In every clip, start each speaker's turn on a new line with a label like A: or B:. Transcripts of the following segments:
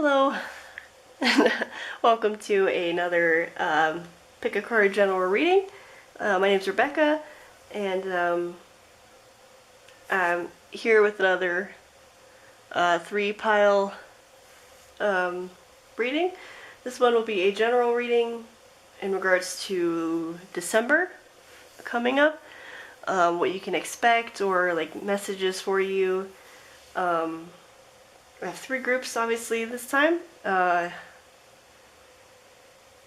A: Hello, and welcome to another Pick a Card general reading. My name's Rebecca, and I'm here with another 3-pile reading. This one will be a general reading in regards to December coming up, what you can expect, or like messages for you. I have 3 groups, obviously, this time. And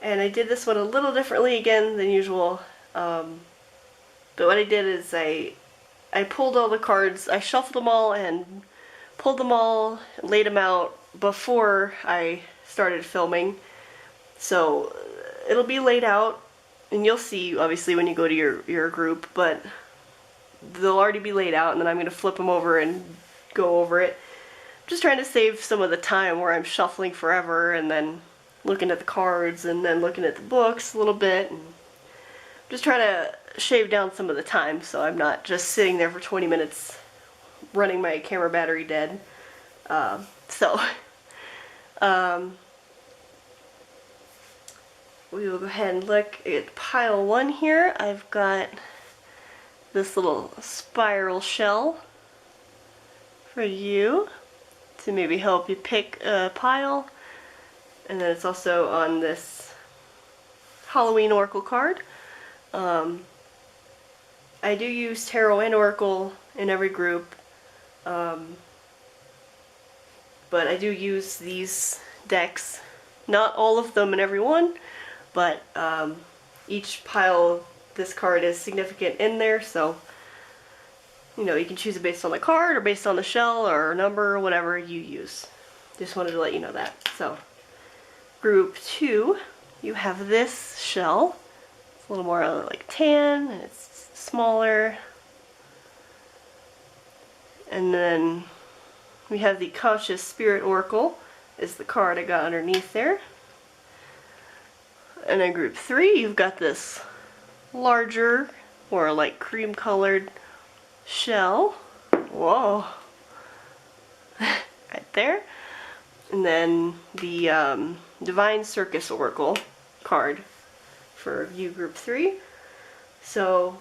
A: I did this one a little differently again than usual. But what I did is I pulled all the cards, I shuffled them all and pulled them all, laid them out before I started filming. So it'll be laid out, and you'll see, obviously, when you go to your group, but they'll already be laid out, and then I'm going to flip them over and go over it. Just trying to save some of the time where I'm shuffling forever and then looking at the cards and then looking at the books a little bit, and just trying to shave down some of the time so I'm not just sitting there for 20 minutes running my camera battery dead. We will go ahead and look at pile 1 here. I've got this little spiral shell for you to maybe help you pick a pile. And then it's also on this Halloween Oracle card. I do use Tarot and Oracle in every group, but I do use these decks. Not all of them in every one, but each pile of this card is significant in there, so you know, you can choose it based on the card or based on the shell or number or whatever you use. Just wanted to let you know that. So, group 2, you have this shell. It's a little more like tan, and it's smaller. And then we have the Conscious Spirit Oracle, is the card I got underneath there. And then group 3, you've got this larger, or like cream colored shell. Whoa. Right there. And then the Divine Circus Oracle card for you group 3. So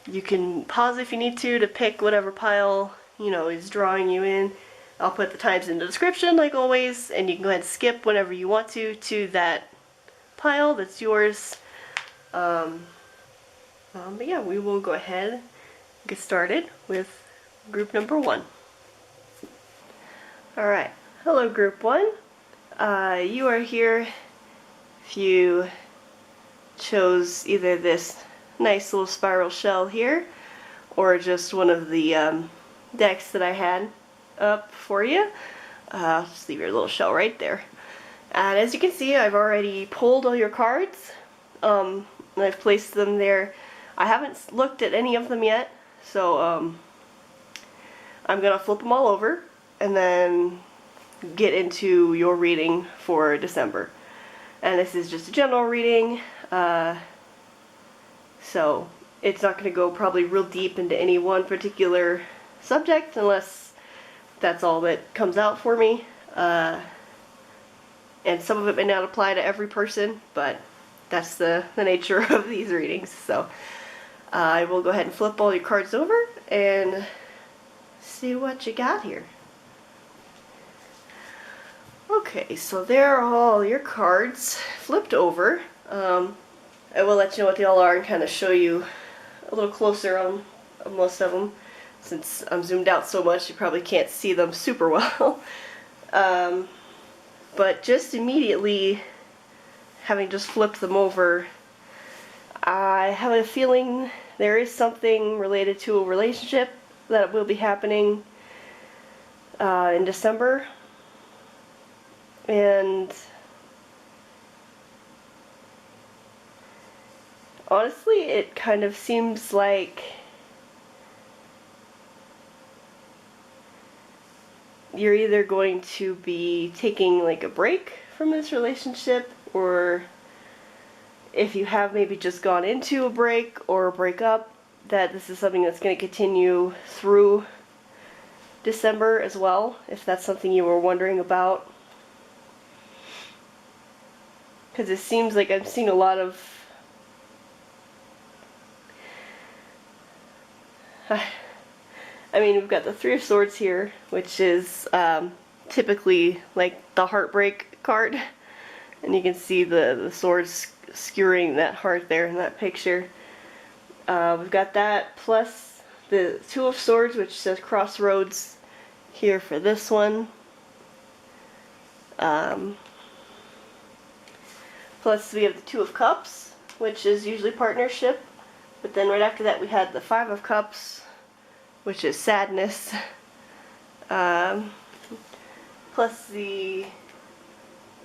A: you can pause if you need to pick whatever pile, you know, is drawing you in. I'll put the times in the description like always, and you can go ahead and skip whenever you want to that pile that's yours. But yeah, we will go ahead and get started with group number 1. Alright, hello group 1. You are here if you chose either this nice little spiral shell here or just one of the decks that I had up for you. I'll just leave your little shell right there. And as you can see, I've already pulled all your cards, and I've placed them there. I haven't looked at any of them yet, so I'm going to flip them all over and then get into your reading for December. And this is just a general reading, so it's not going to go probably real deep into any one particular subject unless that's all that comes out for me. And some of it may not apply to every person, but that's the nature of these readings. So I will go ahead and flip all your cards over and see what you got here. Okay, so there are all your cards flipped over. I will let you know what they all are and kind of show you a little closer on most of them. Since I'm zoomed out so much, you probably can't see them super well. But just immediately, having just flipped them over, I have a feeling there is something related to a relationship that will be happening in December. And honestly, it kind of seems like you're either going to be taking like a break from this relationship, or if you have maybe just gone into a break or a breakup, that this is something that's going to continue through December as well, if that's something you were wondering about. because it seems like I've seen a lot of I mean, we've got the Three of Swords here, which is typically like the heartbreak card, and you can see the swords skewering that heart there in that picture. We've got that plus the Two of Swords, which says crossroads here for this one. Plus we have the Two of Cups, which is usually partnership, but then right after that we had the Five of Cups, which is sadness. Plus the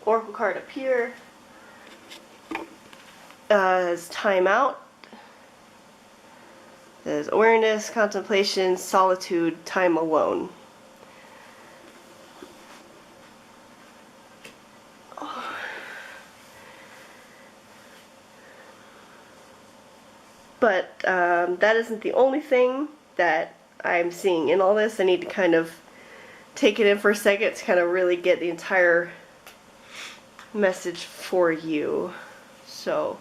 A: Oracle card up here is time out. There's awareness, contemplation, solitude, time alone. But that isn't the only thing that I'm seeing in all this. I need to kind of take it in for a second to kind of really get the entire message for you. So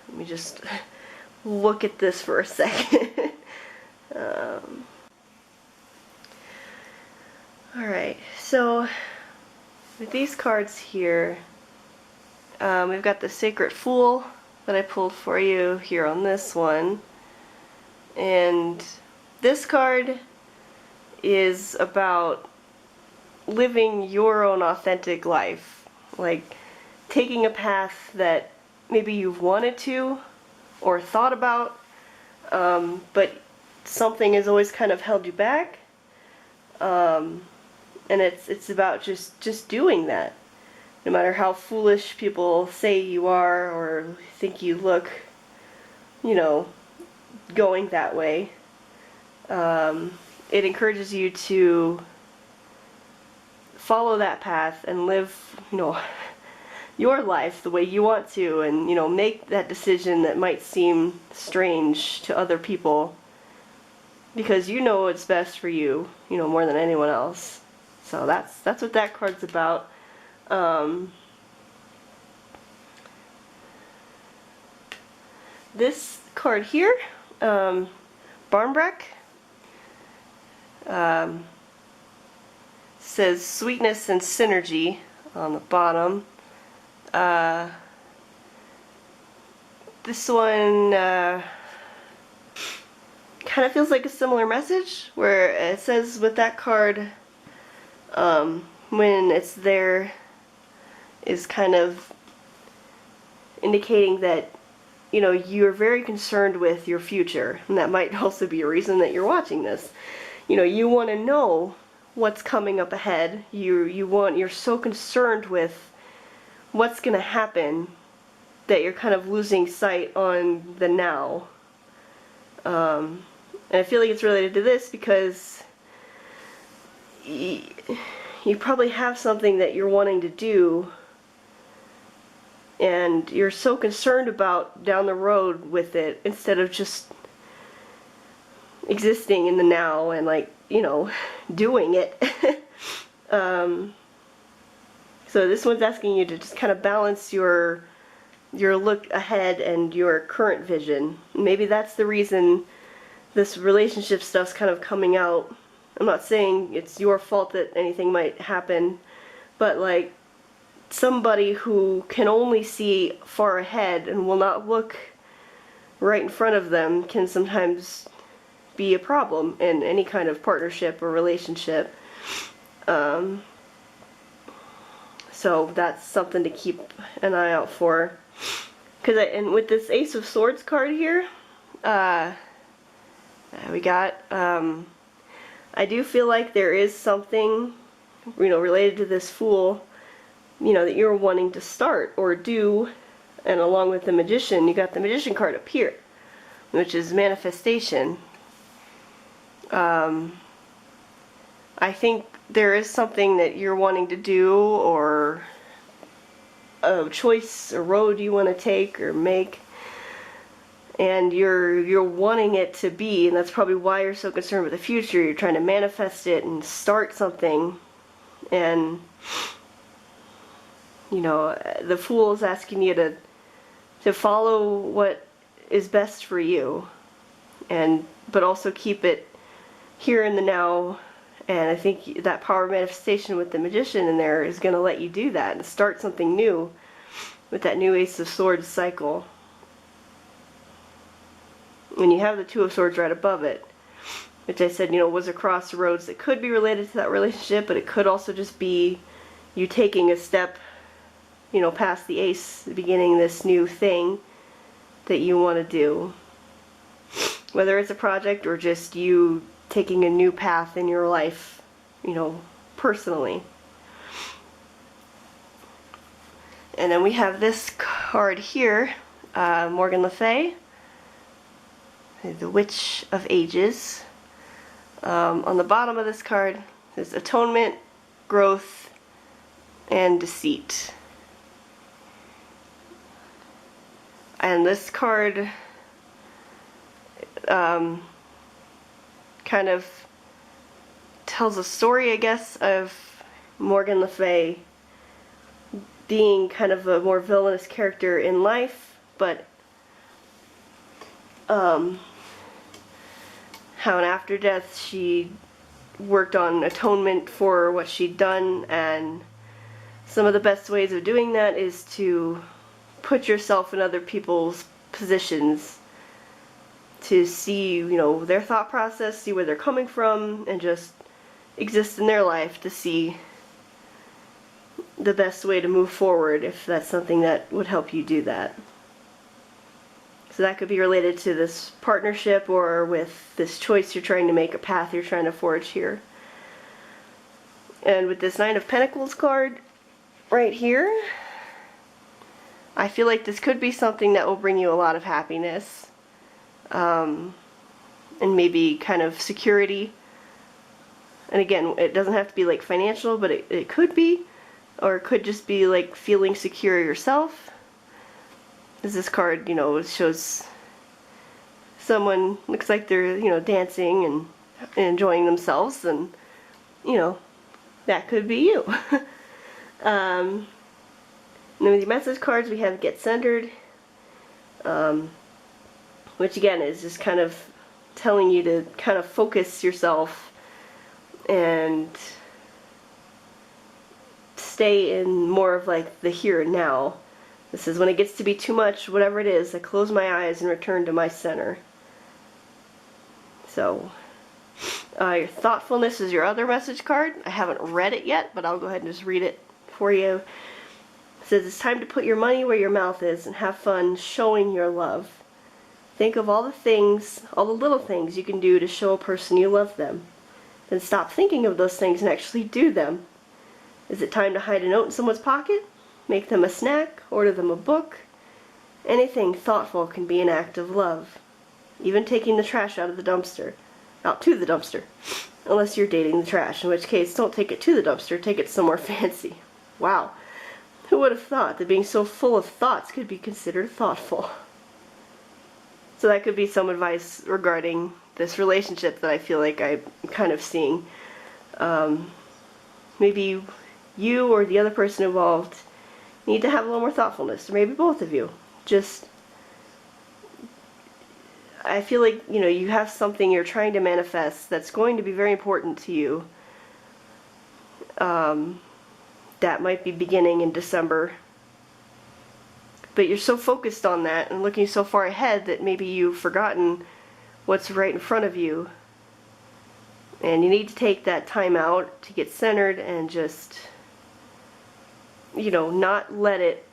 A: let me just look at this for a second. Alright, so with these cards here, we've got the Sacred Fool that I pulled for you here on this one. And this card is about living your own authentic life. Like taking a path that maybe you've wanted to or thought about, but something has always kind of held you back. And it's about just doing that. No matter how foolish people say you are or think you look, you know, going that way. It encourages you to follow that path and live, you know, your life the way you want to, and, you know, make that decision that might seem strange to other people because you know what's best for you, you know, more than anyone else. So that's what that card's about. This card here, Barnbreck, says sweetness and synergy on the bottom. This one kind of feels like a similar message, where it says with that card, when it's there, is kind of indicating that, you know, you're very concerned with your future, and that might also be a reason that you're watching this. You know, you want to know what's coming up ahead. You're so concerned with what's going to happen that you're kind of losing sight on the now. And I feel like it's related to this because you probably have something that you're wanting to do, and you're so concerned about down the road with it instead of just existing in the now and, like, you know, doing it. So this one's asking you to just kind of balance your look ahead and your current vision. Maybe that's the reason this relationship stuff's kind of coming out. I'm not saying it's your fault that anything might happen, but like somebody who can only see far ahead and will not look right in front of them can sometimes be a problem in any kind of partnership or relationship. So that's something to keep an eye out for. And with this Ace of Swords card here, we got, I do feel like there is something, you know, related to this Fool, you know, that you're wanting to start or do. And along with the Magician, you got the Magician card up here, which is manifestation. I think there is something that you're wanting to do, or a choice, a road you want to take or make, and you're wanting it to be, and that's probably why you're so concerned with the future. You're trying to manifest it and start something, and You know, the Fool is asking you to follow what is best for you, but also keep it here in the now. And I think that power of manifestation with the Magician in there is going to let you do that and start something new with that new Ace of Swords cycle. When you have the Two of Swords right above it, which I said, you know, was a crossroads that could be related to that relationship, but it could also just be you taking a step, you know, past the Ace, beginning this new thing that you want to do. Whether it's a project or just you taking a new path in your life, you know, personally. And then we have this card here, Morgan Le Fay, the Witch of Ages. On the bottom of this card is atonement, growth, and deceit. And this card kind of tells a story, I guess, of Morgan Le Fay being kind of a more villainous character in life, but how in after death she worked on atonement for what she'd done, and some of the best ways of doing that is to put yourself in other people's positions, to see, you know, their thought process, see where they're coming from, and just exist in their life to see the best way to move forward, if that's something that would help you do that. So that could be related to this partnership or with this choice you're trying to make, a path you're trying to forge here. And with this Nine of Pentacles card right here, I feel like this could be something that will bring you a lot of happiness, and maybe kind of security. And again, it doesn't have to be like financial, but it could be, or it could just be like feeling secure yourself. As this card, you know, shows someone, looks like they're, you know, dancing and enjoying themselves, and, you know, that could be you. And then with your message cards, we have Get Centered, which again is just kind of telling you to kind of focus yourself and stay in more of like the here and now. This is when it gets to be too much, whatever it is, I close my eyes and return to my center. So, your thoughtfulness is your other message card. I haven't read it yet, but I'll go ahead and just read it for you. It says, it's time to put your money where your mouth is and have fun showing your love. Think of all the things, all the little things you can do to show a person you love them. Then stop thinking of those things and actually do them. Is it time to hide a note in someone's pocket? Make them a snack, order them a book. Anything thoughtful can be an act of love. Even taking the trash out of the dumpster. Out to the dumpster. Unless you're dating the trash, in which case don't take it to the dumpster, take it somewhere fancy. Wow. Who would have thought that being so full of thoughts could be considered thoughtful? So that could be some advice regarding this relationship that I feel like I'm kind of seeing. Maybe you or the other person involved need to have a little more thoughtfulness, or maybe both of you. Just, I feel like, you know, you have something you're trying to manifest that's going to be very important to you. That might be beginning in December. But you're so focused on that and looking so far ahead that maybe you've forgotten what's right in front of you. And you need to take that time out to get centered and just, you know, not let it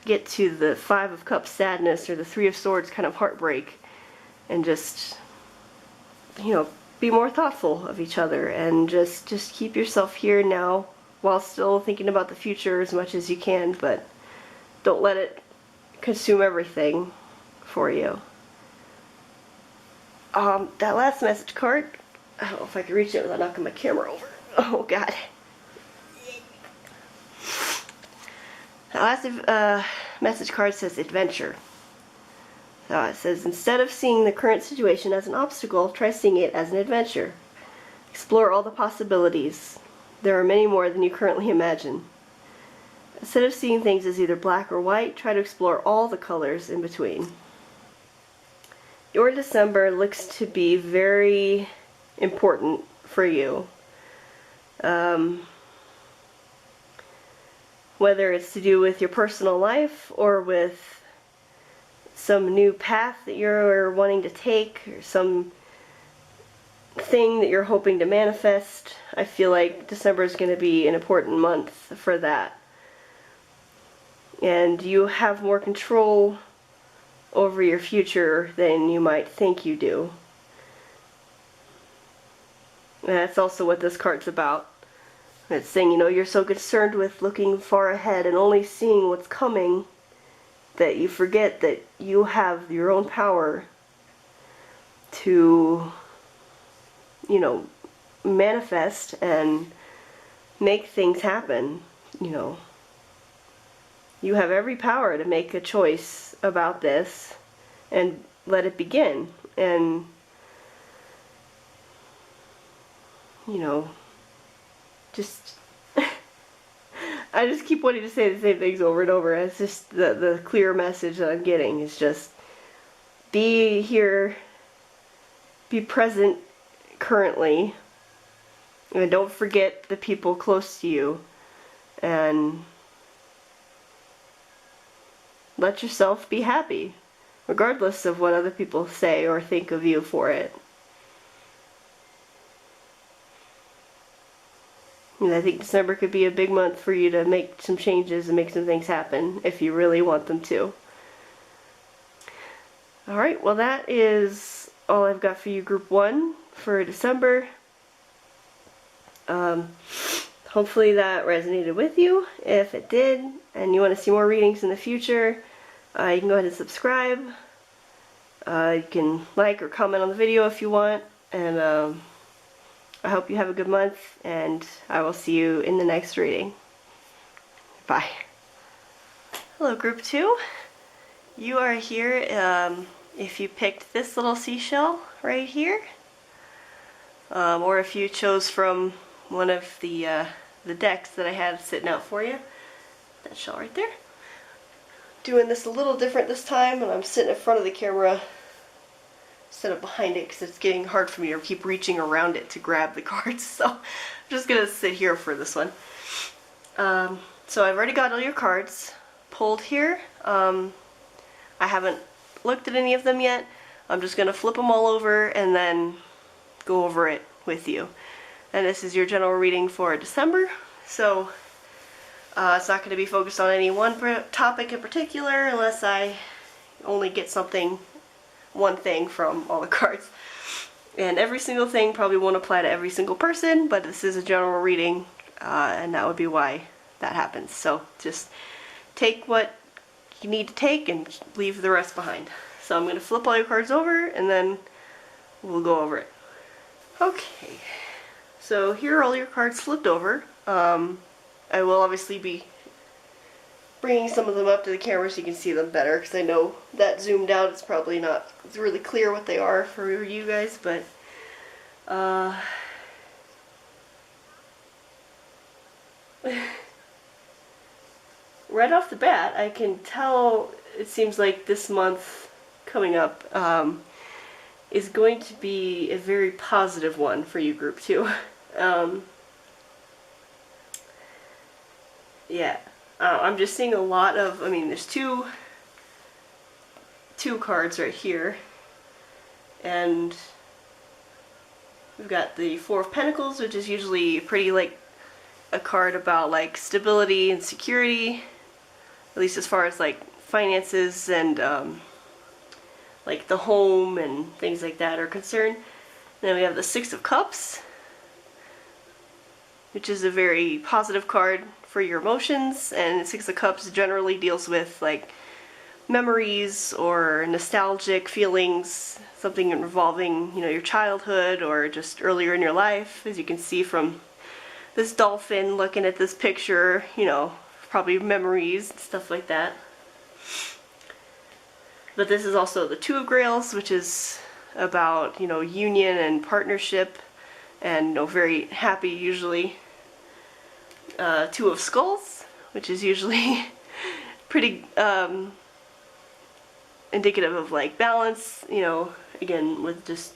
A: get to the Five of Cups sadness or the Three of Swords kind of heartbreak, and just, you know, be more thoughtful of each other and just keep yourself here now while still thinking about the future as much as you can, but don't let it consume everything for you. That last message card, I don't know if I can reach it without knocking my camera over. Oh god. That last message card says adventure. So it says, instead of seeing the current situation as an obstacle, try seeing it as an adventure. Explore all the possibilities. There are many more than you currently imagine. Instead of seeing things as either black or white, try to explore all the colors in between. Your December looks to be very important for you. Whether it's to do with your personal life or with some new path that you're wanting to take, or some thing that you're hoping to manifest, I feel like December is going to be an important month for that. And you have more control over your future than you might think you do. And that's also what this card's about. It's saying, you know, you're so concerned with looking far ahead and only seeing what's coming that you forget that you have your own power to, you know, manifest and make things happen. You know, you have every power to make a choice about this and let it begin. And, you know, just I just keep wanting to say the same things over and over. It's just the clear message that I'm getting is just be here, be present currently, and don't forget the people close to you, and let yourself be happy, regardless of what other people say or think of you for it. And I think December could be a big month for you to make some changes and make some things happen if you really want them to. Alright, well that is all I've got for you, Group 1, for December. Hopefully that resonated with you. If it did, and you want to see more readings in the future, you can go ahead and subscribe. You can like or comment on the video if you want, and I hope you have a good month, and I will see you in the next reading. Bye. Hello, Group 2. You are here if you picked this little seashell right here, or if you chose from one of the decks that I had sitting out for you. That shell right there. Doing this a little different this time, and I'm sitting in front of the camera instead of behind it because it's getting hard for me to keep reaching around it to grab the cards, so I'm just gonna sit here for this one. So I've already got all your cards pulled here. I haven't looked at any of them yet. I'm just gonna flip them all over and then go over it with you. And this is your general reading for December, so it's not going to be focused on any one topic in particular unless I only get one thing from all the cards. And every single thing probably won't apply to every single person, but this is a general reading, and that would be why that happens. So just take what you need to take and leave the rest behind. So I'm going to flip all your cards over and then we'll go over it. Okay, so here are all your cards flipped over. I will obviously be bringing some of them up to the camera so you can see them better, because I know that zoomed out it's probably not really clear what they are for you guys, but right off the bat I can tell it seems like this month coming up is going to be a very positive one for you, Group 2. Yeah, I'm just seeing a lot of, I mean, there's two cards right here, and we've got the Four of Pentacles, which is usually pretty like a card about like stability and security, at least as far as like finances and like the home and things like that are concerned. And then we have the Six of Cups, which is a very positive card for your emotions, and Six of Cups generally deals with like memories or nostalgic feelings, something involving, you know, your childhood or just earlier in your life. As you can see from this dolphin looking at this picture, you know, probably memories and stuff like that. But this is also the Two of Grails, which is about, you know, union and partnership, and, you know, very happy usually. Two of Skulls, which is usually pretty indicative of like balance, you know, again with just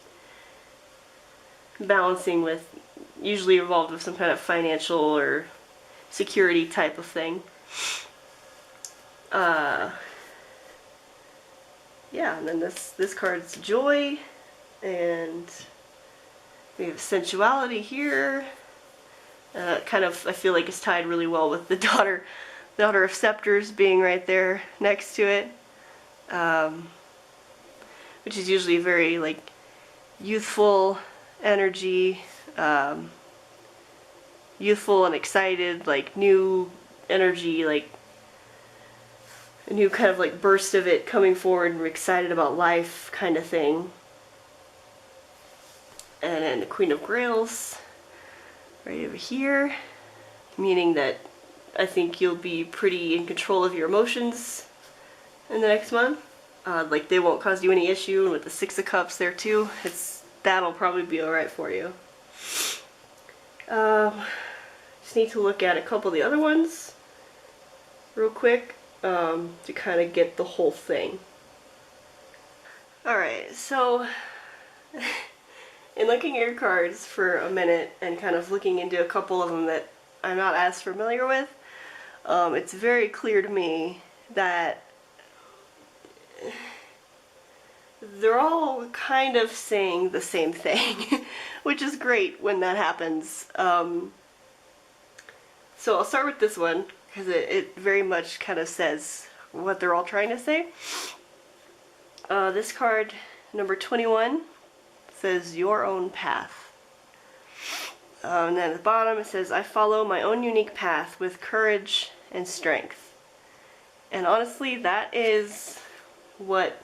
A: balancing with, usually involved with some kind of financial or security type of thing. Yeah, and then this card's joy, and we have sensuality here. Kind of, I feel like it's tied really well with the daughter of scepters being right there next to it, which is usually very like youthful energy, youthful and excited, like new energy, like a new kind of like burst of it coming forward and excited about life kind of thing. And then the Queen of Grails right over here, meaning that I think you'll be pretty in control of your emotions in the next month. Like they won't cause you any issue, and with the Six of Cups there too, that'll probably be alright for you. Just need to look at a couple of the other ones real quick to kind of get the whole thing. Alright, so in looking at your cards for a minute and kind of looking into a couple of them that I'm not as familiar with, it's very clear to me that they're all kind of saying the same thing, which is great when that happens. So I'll start with this one, because it very much kind of says what they're all trying to say. This card, number 21, says your own path. And then at the bottom it says, I follow my own unique path with courage and strength. And honestly, that is what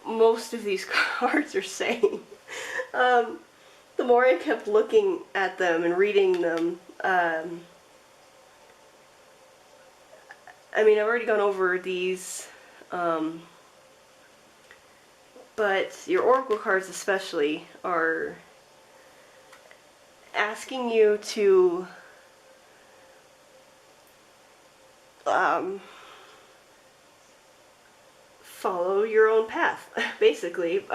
A: most of these cards are saying. The more I kept looking at them and reading them, I mean, I've already gone over these, but your oracle cards especially are asking you to follow your own path, basically.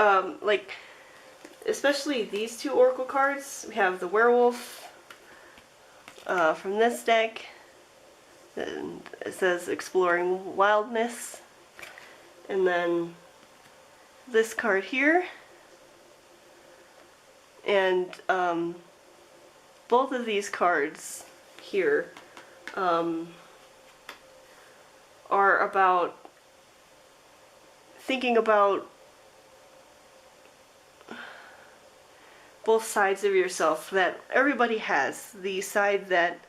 A: Like, especially these two oracle cards. We have the werewolf from this deck, and it says exploring wildness, and then this card here, and both of these cards here are about thinking about both sides of yourself that everybody has. The side that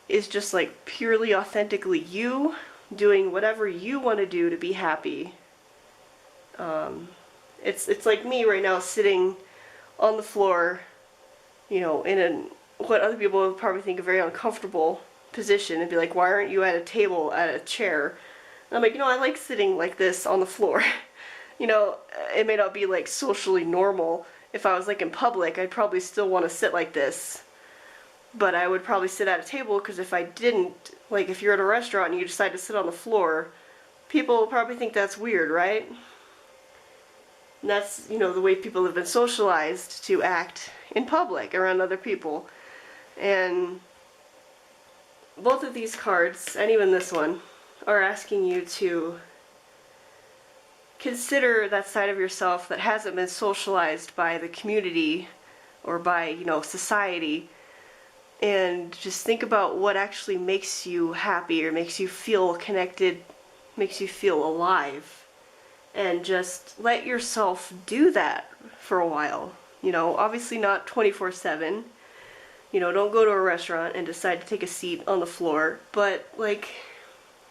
A: is just like purely authentically you, doing whatever you want to do to be happy. It's like me right now sitting on the floor, you know, in what other people would probably think a very uncomfortable position, and be like, why aren't you at a table, at a chair? And I'm like, you know, I like sitting like this on the floor. You know, it may not be like socially normal. If I was like in public, I'd probably still want to sit like this. But I would probably sit at a table, because if I didn't, like if you're at a restaurant and you decide to sit on the floor, people will probably think that's weird, right? And that's, you know, the way people have been socialized to act in public around other people. And both of these cards, and even this one, are asking you to consider that side of yourself that hasn't been socialized by the community or by, you know, society, and just think about what actually makes you happy or makes you feel connected, makes you feel alive, and just let yourself do that for a while. You know, obviously not 24/7. You know, don't go to a restaurant and decide to take a seat on the floor, but like,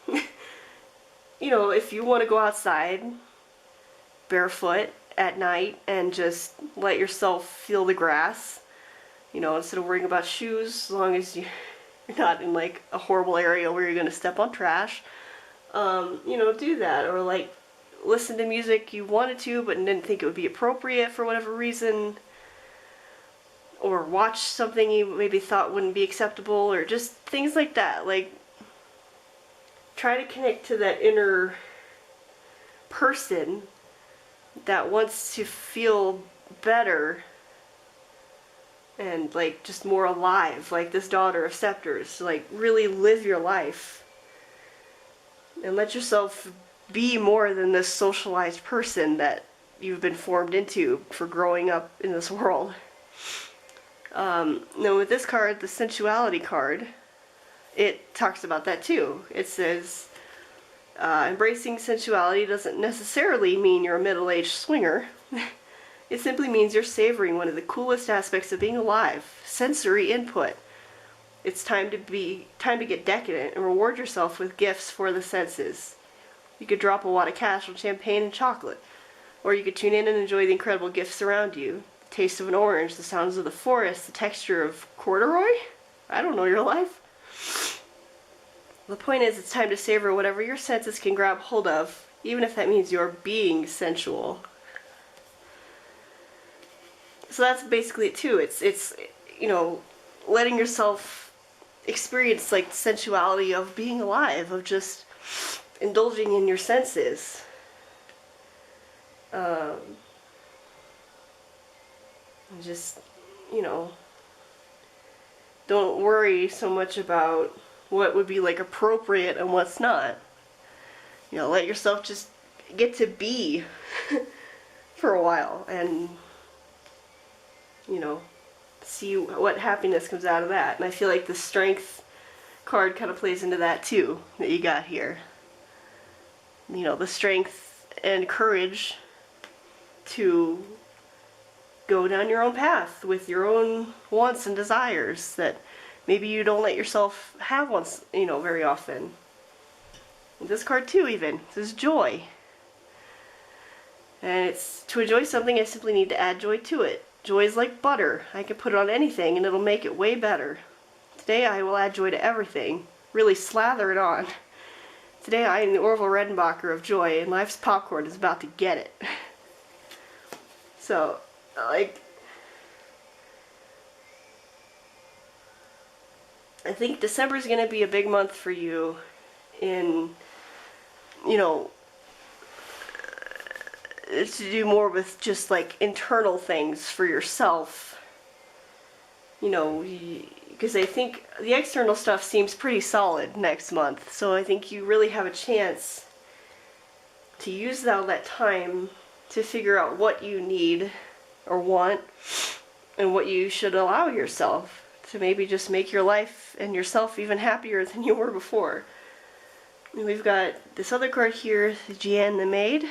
A: you know, if you want to go outside barefoot at night and just let yourself feel the grass, you know, instead of worrying about shoes, as long as you're not in like a horrible area where you're going to step on trash, you know, do that. Or like listen to music you wanted to but didn't think it would be appropriate for whatever reason. or watch something you maybe thought wouldn't be acceptable, or just things like that. Like, try to connect to that inner person that wants to feel better and like just more alive, like this daughter of Scepters. Like, really live your life and let yourself be more than this socialized person that you've been formed into for growing up in this world. Now with this card, the sensuality card, it talks about that too. It says, embracing sensuality doesn't necessarily mean you're a middle-aged swinger. It simply means you're savoring one of the coolest aspects of being alive, sensory input. It's time to get decadent and reward yourself with gifts for the senses. You could drop a wad of cash on champagne and chocolate, or you could tune in and enjoy the incredible gifts around you. The taste of an orange, the sounds of the forest, the texture of corduroy? I don't know your life. The point is, it's time to savor whatever your senses can grab hold of, even if that means you're being sensual. So that's basically it too. It's you know, letting yourself experience like the sensuality of being alive, of just indulging in your senses. And just, you know, don't worry so much about what would be like appropriate and what's not. You know, let yourself just get to be for a while and, you know, see what happiness comes out of that. And I feel like the strength card kind of plays into that too, that you got here. You know, the strength and courage to go down your own path with your own wants and desires that maybe you don't let yourself have once, you know, very often. This card too, even, this is joy. And it's, to enjoy something, I simply need to add joy to it. Joy is like butter. I can put it on anything and it'll make it way better. Today I will add joy to everything. Really slather it on. Today I am the Orville Redenbacher of joy, and life's popcorn is about to get it. So, like, I think December is going to be a big month for you in, you know, to do more with just like internal things for yourself. You know, because I think the external stuff seems pretty solid next month. So I think you really have a chance to use all that time to figure out what you need or want and what you should allow yourself to maybe just make your life and yourself even happier than you were before. And we've got this other card here, Jeanne the Maid.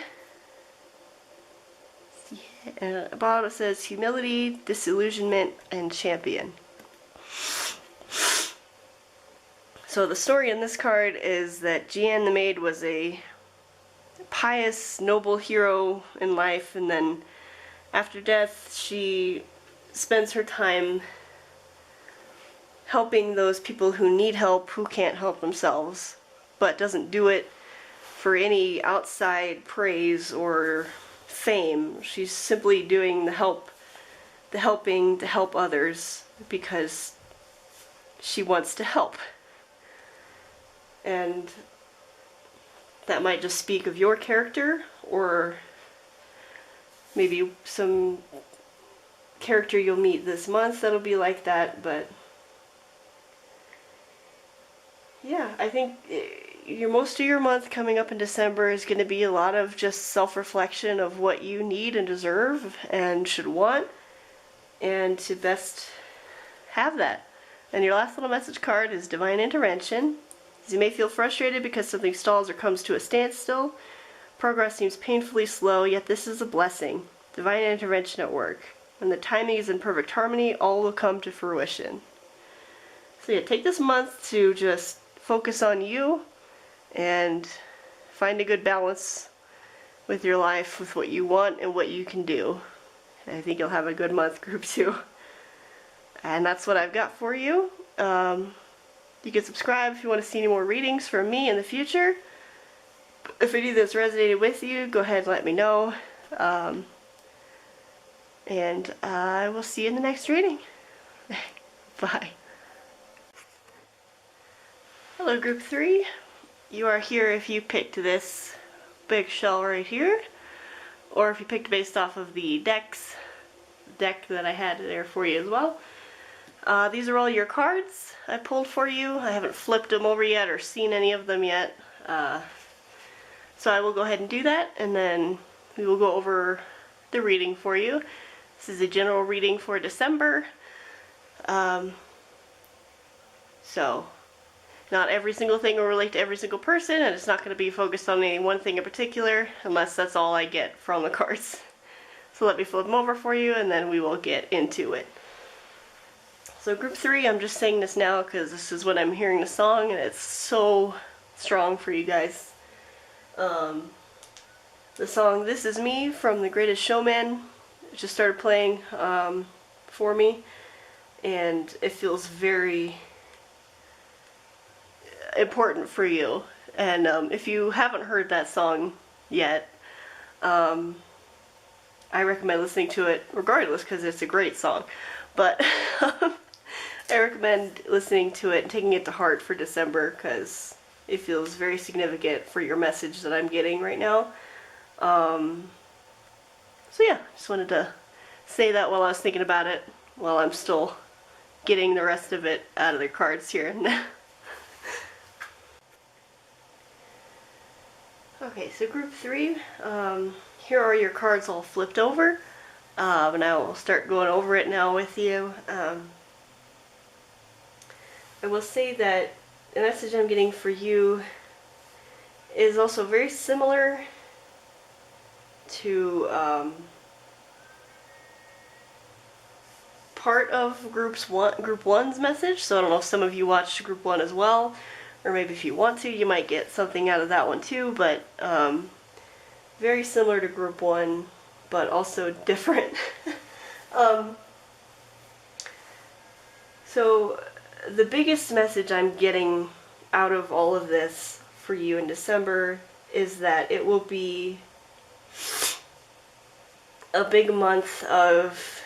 A: And at the bottom it says humility, disillusionment, and champion. So the story in this card is that Jeanne the Maid was a pious, noble hero in life, and then after death she spends her time helping those people who need help, who can't help themselves, but doesn't do it for any outside praise or fame. She's simply doing the helping to help others because she wants to help. And that might just speak of your character, or maybe some character you'll meet this month that'll be like that. But yeah, I think most of your month coming up in December is going to be a lot of just self-reflection of what you need and deserve and should want, and to best have that. And your last little message card is Divine Intervention. As you may feel frustrated because something stalls or comes to a standstill, progress seems painfully slow, yet this is a blessing. Divine intervention at work. When the timing is in perfect harmony, all will come to fruition. So yeah, take this month to just focus on you and find a good balance with your life, with what you want and what you can do. And I think you'll have a good month, group 2. And that's what I've got for you. You can subscribe if you want to see any more readings from me in the future. If any of this resonated with you, go ahead and let me know. And I will see you in the next reading. Bye. Hello group 3. You are here if you picked this big shell right here, or if you picked based off of the deck that I had there for you as well. These are all your cards I pulled for you. I haven't flipped them over yet or seen any of them yet. So I will go ahead and do that, and then we will go over the reading for you. This is a general reading for December. So not every single thing will relate to every single person, and it's not going to be focused on any one thing in particular, unless that's all I get from the cards. So let me flip them over for you, and then we will get into it. So group 3, I'm just saying this now because this is when I'm hearing the song, and it's so strong for you guys. The song This Is Me from The Greatest Showman just started playing for me, and it feels very important for you. And if you haven't heard that song yet, I recommend listening to it regardless because it's a great song. But I recommend listening to it and taking it to heart for December because it feels very significant for your message that I'm getting right now. So yeah, just wanted to say that while I was thinking about it, while I'm still getting the rest of it out of the cards here. Okay, so group 3, here are your cards all flipped over, and I will start going over it now with you. I will say that the message I'm getting for you is also very similar to part of Group 1's message, so I don't know if some of you watched Group 1 as well, or maybe if you want to, you might get something out of that one too, but very similar to Group 1, but also different. So the biggest message I'm getting out of all of this for you in December is that it will be a big month of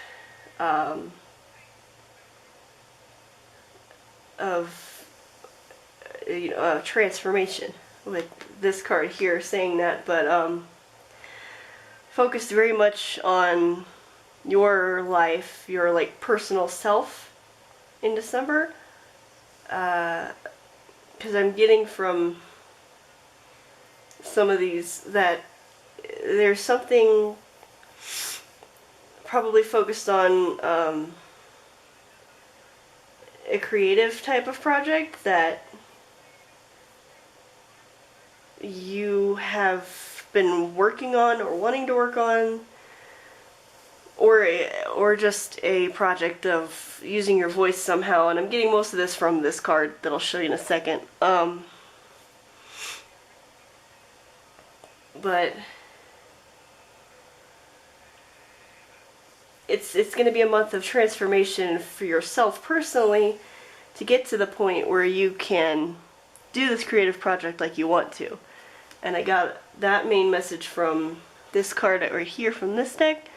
A: transformation, with this card here saying that, but focused very much on your life, your like personal self in December, because I'm getting from some of these that there's something probably focused on a creative type of project that you have been working on or wanting to work on, or just a project of using your voice somehow, and I'm getting most of this from this card that I'll show you in a second. But it's going to be a month of transformation for yourself personally to get to the point where you can do this creative project like you want to. And I got that main message from this card right here from this deck,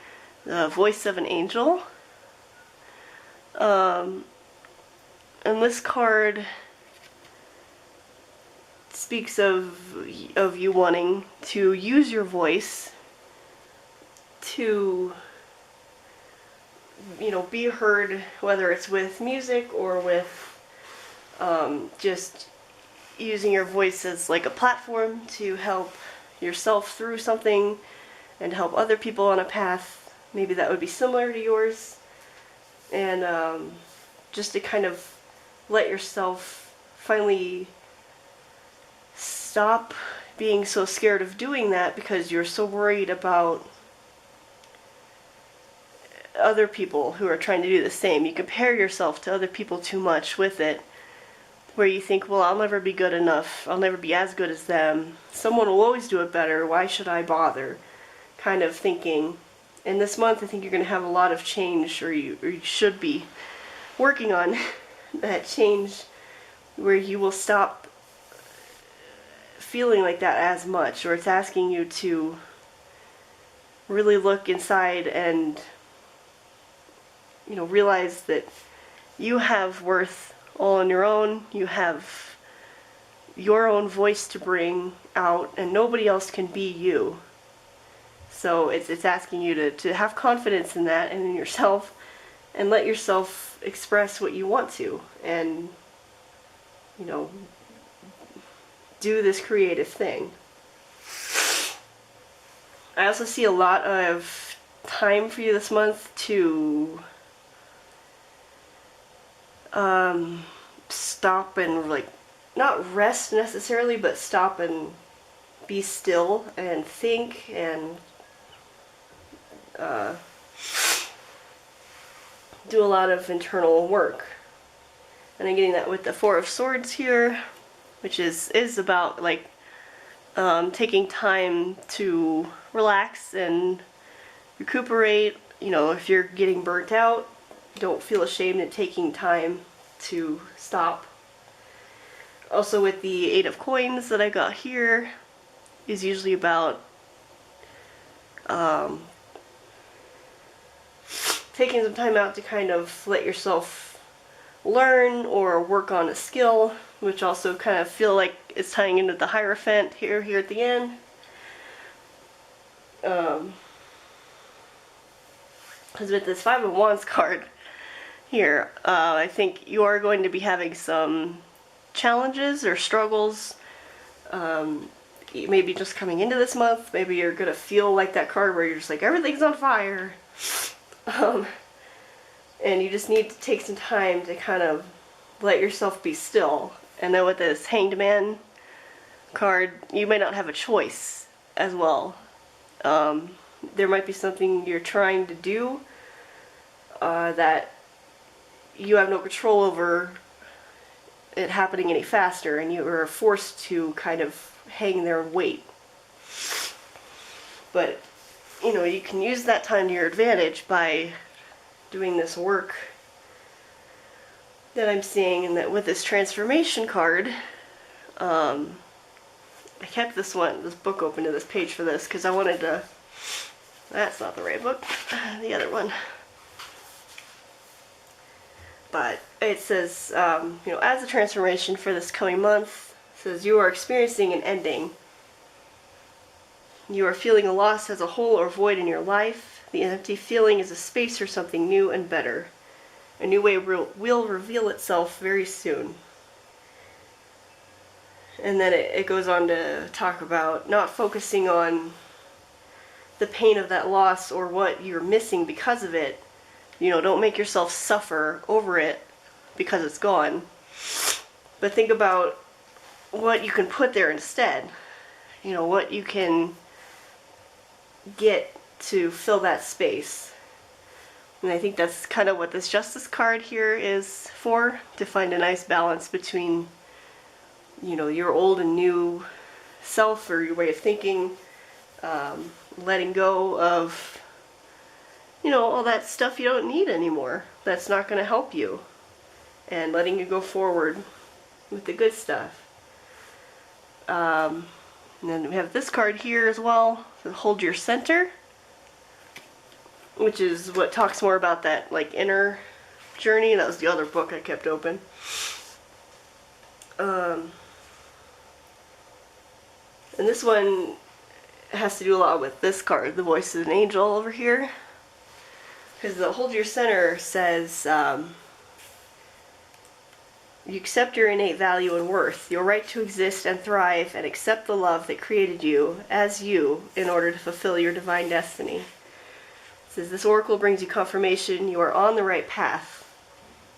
A: the Voice of an Angel. And this card speaks of you wanting to use your voice to, be heard, whether it's with music or with just using your voice as like a platform to help yourself through something and help other people on a path maybe that would be similar to yours, and just to kind of let yourself finally stop being so scared of doing that because you're so worried about other people who are trying to do the same. You compare yourself to other people too much with it, where you think, well, I'll never be good enough, I'll never be as good as them, someone will always do it better, why should I bother, kind of thinking. And this month I think you're going to have a lot of change, or you should be working on that change, where you will stop feeling like that as much, or it's asking you to really look inside and realize that you have worth all on your own. You have your own voice to bring out, and nobody else can be you. So it's asking you to have confidence in that and in yourself, and let yourself express what you want to, and, you know, do this creative thing. I also see a lot of time for you this month to stop and, like, not rest necessarily, but stop and be still and think and do a lot of internal work. And I'm getting that with the Four of Swords here, which is about, like, taking time to relax and recuperate. You know, if you're getting burnt out, don't feel ashamed at taking time to stop. Also with the Eight of Coins that I got here is usually about taking some time out to kind of let yourself learn or work on a skill, which also kind of feel like it's tying into the Hierophant here at the end. Because with this Five of Wands card here, I think you are going to be having some challenges or struggles, maybe just coming into this month. Maybe you're gonna feel like that card where you're just like, everything's on fire, and you just need to take some time to kind of let yourself be still. And then with this Hanged Man card, you may not have a choice as well. There might be something you're trying to do that you have no control over it happening any faster, and you are forced to kind of hang there and wait. But, you know, you can use that time to your advantage by doing this work that I'm seeing. And that with this Transformation card, I kept this book open to this page for this because I wanted to, that's not the right book, the other one. But it says, you know, as a transformation for this coming month, it says you are experiencing an ending. You are feeling a loss as a hole or void in your life. The empty feeling is a space for something new and better. A new way will reveal itself very soon. And then it goes on to talk about not focusing on the pain of that loss or what you're missing because of it. You know, don't make yourself suffer over it because it's gone. But think about what you can put there instead. You know, what you can get to fill that space. And I think that's kind of what this Justice card here is for, to find a nice balance between, you know, your old and new self or your way of thinking, letting go of, you know, all that stuff you don't need anymore that's not going to help you, and letting you go forward with the good stuff. And then we have this card here as well, Hold Your Center, which is what talks more about that, like, inner journey. That was the other book I kept open. And this one has to do a lot with this card, the Voice of an Angel over here. Because the Hold Your Center says, you accept your innate value and worth, your right to exist and thrive, and accept the love that created you as you in order to fulfill your divine destiny. It says, this oracle brings you confirmation you are on the right path.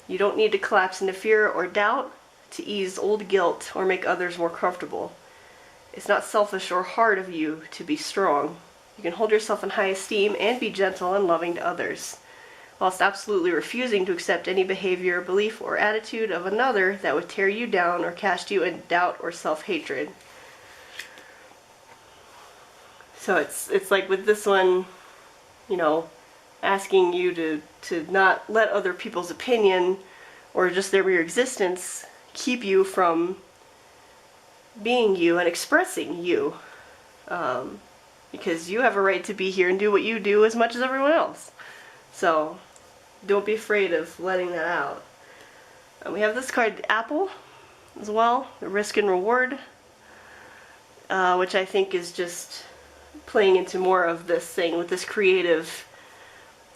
A: You don't need to collapse into fear or doubt to ease old guilt or make others more comfortable. It's not selfish or hard of you to be strong. You can hold yourself in high esteem and be gentle and loving to others, whilst absolutely refusing to accept any behavior, belief, or attitude of another that would tear you down or cast you in doubt or self-hatred. So it's like with this one, you know, asking you to not let other people's opinion or just their mere existence keep you from being you and expressing you. Because you have a right to be here and do what you do as much as everyone else. So don't be afraid of letting that out. We have this card, the Apple, as well, the Risk and Reward, which I think is just playing into more of this thing with this creative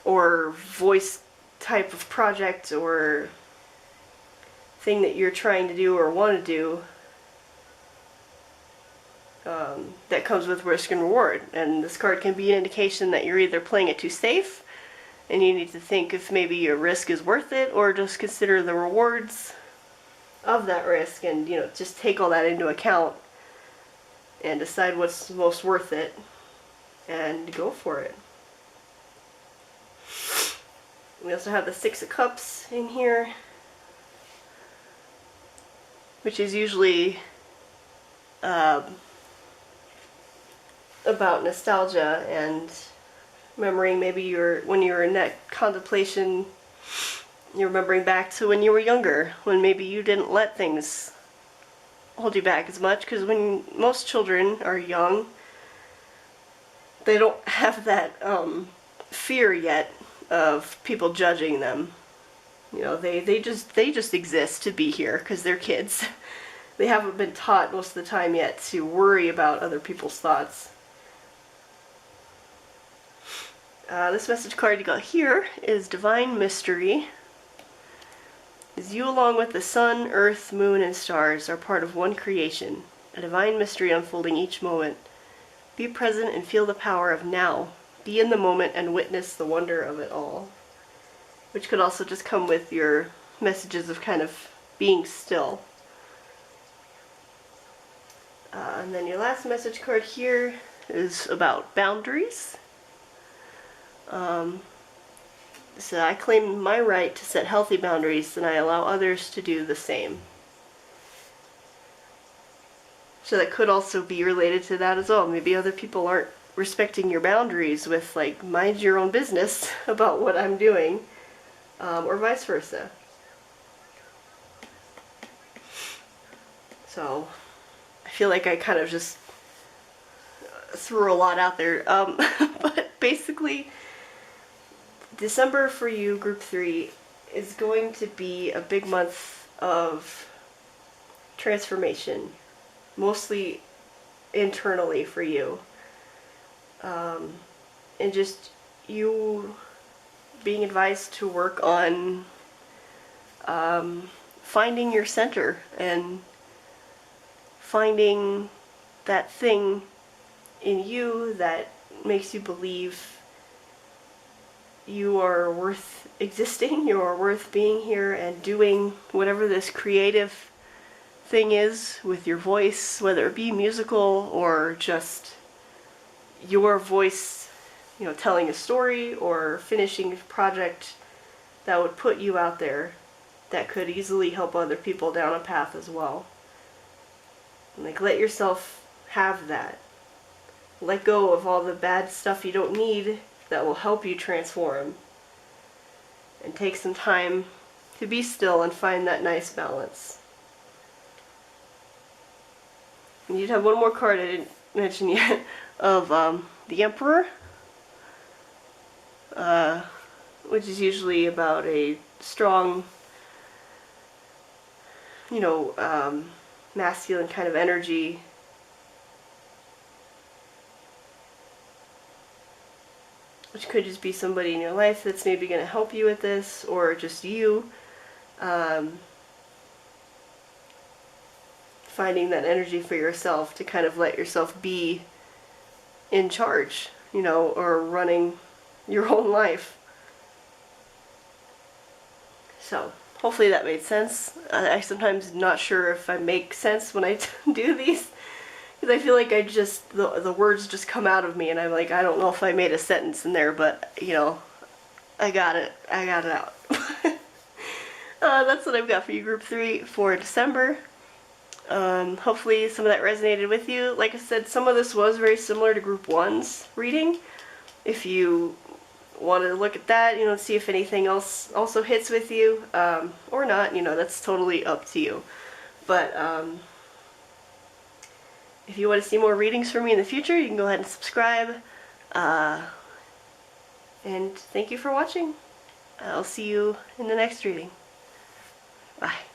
A: or voice type of project or thing that you're trying to do or want to do. That comes with risk and reward, and this card can be an indication that you're either playing it too safe and you need to think if maybe your risk is worth it, or just consider the rewards of that risk and, you know, just take all that into account and decide what's most worth it and go for it. We also have the Six of Cups in here, which is usually about nostalgia and remembering maybe when you were in that contemplation, you're remembering back to when you were younger, when maybe you didn't let things hold you back as much, because when most children are young, they don't have that fear yet of people judging them. You know, they just exist to be here because they're kids. They haven't been taught most of the time yet to worry about other people's thoughts. This message card you got here is Divine Mystery. Is you along with the sun, earth, moon, and stars are part of one creation, a divine mystery unfolding each moment. Be present and feel the power of now. Be in the moment and witness the wonder of it all. Which could also just come with your messages of kind of being still. And then your last message card here is about boundaries. So I claim my right to set healthy boundaries, and I allow others to do the same. So that could also be related to that as well. Maybe other people aren't respecting your boundaries with, like, mind your own business about what I'm doing, or vice versa. So I feel like I kind of just threw a lot out there, but basically December for you, Group 3, is going to be a big month of transformation, mostly internally for you. And just you being advised to work on finding your center and finding that thing in you that makes you believe you are worth existing, you are worth being here and doing whatever this creative thing is with your voice, whether it be musical or just your voice, you know, telling a story or finishing a project that would put you out there that could easily help other people down a path as well. Like, let yourself have that. Let go of all the bad stuff you don't need that will help you transform, and take some time to be still and find that nice balance. And you'd have one more card I didn't mention yet of the Emperor, which is usually about a strong, you know, masculine kind of energy. Which could just be somebody in your life that's maybe going to help you with this, or just you finding that energy for yourself to kind of let yourself be in charge, you know, or running your own life. So hopefully that made sense. I sometimes not sure if I make sense when I do these, because I feel like I just, the words just come out of me, and I'm like, I don't know if I made a sentence in there, but, you know, I got it out. That's what I've got for you, Group 3, for December. Hopefully some of that resonated with you. Like I said, some of this was very similar to Group 1's reading. If you wanted to look at that, you know, see if anything else also hits with you, or not, you know, that's totally up to you. But, if you want to see more readings from me in the future, you can go ahead and subscribe. And thank you for watching. I'll see you in the next reading. Bye.